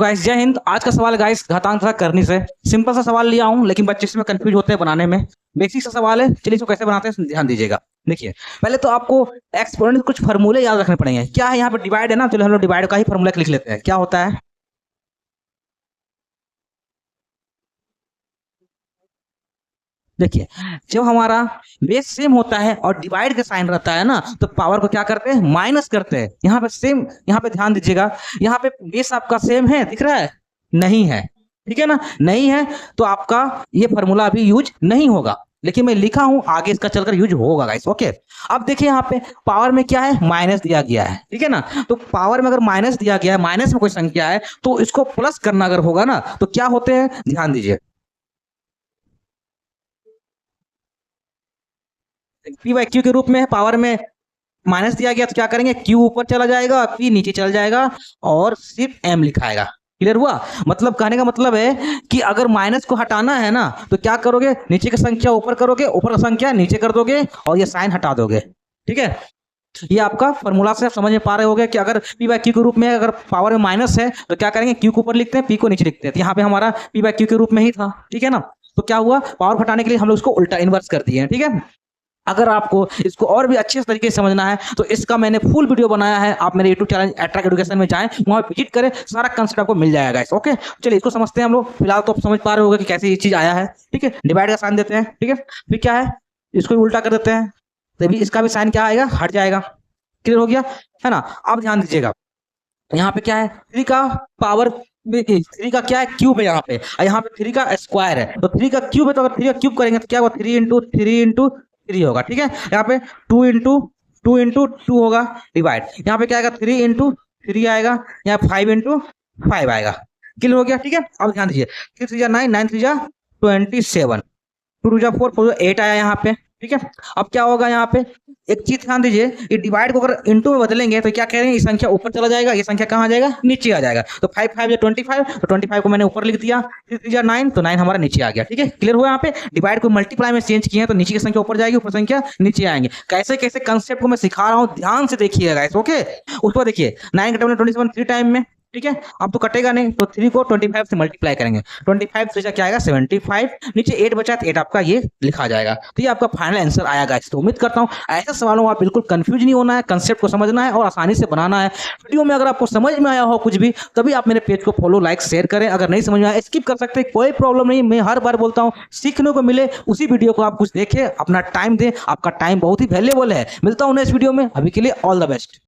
Guys जय हिंद। आज का सवाल गाइस घातांक तथा करनी से सिंपल सा सवाल लिया हूं, लेकिन बच्चे इसमें कंफ्यूज होते हैं बनाने में। बेसिक सा सवाल है, चलिए इसको कैसे बनाते हैं ध्यान दीजिएगा। देखिए पहले तो आपको एक्सपोनेंट कुछ फार्मूले याद रखने पड़ेंगे। क्या है यहाँ पे डिवाइड है ना, चलो हम लोग डिवाइड का ही फार्मूला लिख लेते हैं। क्या होता है, देखिए जब हमारा बेस सेम होता है और डिवाइड का साइन रहता है ना, तो पावर को क्या करते हैं, माइनस करते हैं। यहाँ पे सेम, यहाँ पे ध्यान दीजिएगा, यहाँ पे बेस आपका सेम है, दिख रहा है, नहीं है, ठीक है ना, नहीं है तो आपका ये फार्मूला अभी यूज नहीं होगा, लेकिन मैं लिखा हूं आगे इसका चलकर यूज होगा गाइस। ओके, अब देखिए यहाँ पे पावर में क्या है, माइनस दिया गया है, ठीक है ना। तो पावर में अगर माइनस दिया गया है, माइनस में कोई संख्या है तो इसको प्लस करना अगर होगा ना, तो क्या होते हैं, ध्यान दीजिए। पी बाई क्यू के रूप में पावर में माइनस दिया गया तो क्या करेंगे, क्यू ऊपर चला जाएगा, पी नीचे चल जाएगा और सिर्फ एम लिखाएगा। क्लियर हुआ, मतलब कहने का मतलब है कि अगर माइनस को हटाना है ना, तो क्या करोगे, नीचे की संख्या ऊपर करोगे, ऊपर की संख्या नीचे कर दोगे और ये साइन हटा दोगे। ठीक है, ये आपका फॉर्मूला से आप समझ में पा रहे होगे कि अगर पी बाई क्यू के रूप में अगर पावर में माइनस है तो क्या करेंगे, क्यू को ऊपर लिखते हैं, पी को नीचे लिखते हैं। तो यहाँ पे हमारा पी बाई क्यू के रूप में ही था, ठीक है ना। तो क्या हुआ, पावर घटाने के लिए हम लोग उसको उल्टा इन्वर्स कर दिए हैं। ठीक है, अगर आपको इसको और भी अच्छे तरीके से समझना है तो इसका मैंने फुल वीडियो बनाया है, आप मेरे यूट्यूब चैनल अट्रैक्ट एजुकेशन में जाएं, वहां विजिट करें, सारा कंसेप्ट आपको मिल जाएगा। ओके, चलिए इसको समझते हैं हम लोग। फिलहाल तो आप समझ पा रहे होंगे कि कैसे ये चीज आया है। ठीक है, डिवाइड का साइन देते हैं, ठीक है, फिर क्या है, इसको भी उल्टा कर देते हैं, तो भी इसका भी साइन क्या आएगा, हट जाएगा। क्लियर हो गया है ना। अब ध्यान दीजिएगा, यहाँ पे क्या है, थ्री का पावर, थ्री का क्या है, क्यूब है यहाँ पे, और यहाँ पे थ्री का स्क्वायर है, तो थ्री का क्यूब है, तो अगर थ्री का क्यूब करेंगे तो क्या होगा, थ्री इंटू थ्री होगा। ठीक है, यहाँ पे टू इंटू टू होगा डिवाइड, यहाँ पे क्या आएगा, थ्री इंटू थ्री आएगा, यहाँ फाइव इंटू फाइव आएगा। क्लियर हो गया। ठीक है, अब ध्यान दीजिए, थ्री थ्री जा नाइन, नाइन थ्री जा 27, टू टू जा फोर, फोर एट आया यहाँ पे। ठीक है, अब क्या होगा, यहाँ पे एक चीज ध्यान दीजिए, ये डिवाइड को अगर इनटू में बदलेंगे तो क्या करेंगे, ये संख्या ऊपर चला जाएगा, ये संख्या कहाँ आ जाएगा, नीचे आ जाएगा। तो फाइव फाइव 25, तो 25 को मैंने ऊपर लिख दिया, थ्री थ्री जा नाइन, तो नाइन हमारा नीचे आ गया। ठीक है, क्लियर हुआ। यहाँ पे डिवाइड को मल्टीप्लाई में चेंज किए हैं तो नीचे की संख्या ऊपर जाएगी, ऊपर संख्या नीचे आएंगे। कैसे कैसे कंसेप्ट को मैं सिखा रहा हूँ, ध्यान से देखिएगा। ओके, उसको देखिए, 9 का 27 थ्री टाइम में, ठीक है, अब तो कटेगा नहीं, तो थ्री को 25 से मल्टीप्लाई करेंगे, 25 से क्या आएगा 75, नीचे 8 बचा तो 8 आपका ये लिखा जाएगा। तो ये आपका फाइनल आंसर आया गाइस। तो उम्मीद करता हूँ ऐसे सवालों में आप बिल्कुल कंफ्यूज नहीं होना है, कंसेप्ट को समझना है और आसानी से बनाना है। वीडियो में अगर आपको समझ में आया हो कुछ भी, तभी आप मेरे पेज को फॉलो लाइक शेयर करें। अगर नहीं समझ में आया स्किप कर सकते हैं, कोई प्रॉब्लम नहीं। मैं हर बार बोलता हूँ सीखने को मिले उसी वीडियो को आप कुछ देखें, अपना टाइम दें, आपका टाइम बहुत ही वैल्यूएबल है। मिलता हूँ नेक्स्ट वीडियो में, अभी के लिए ऑल द बेस्ट।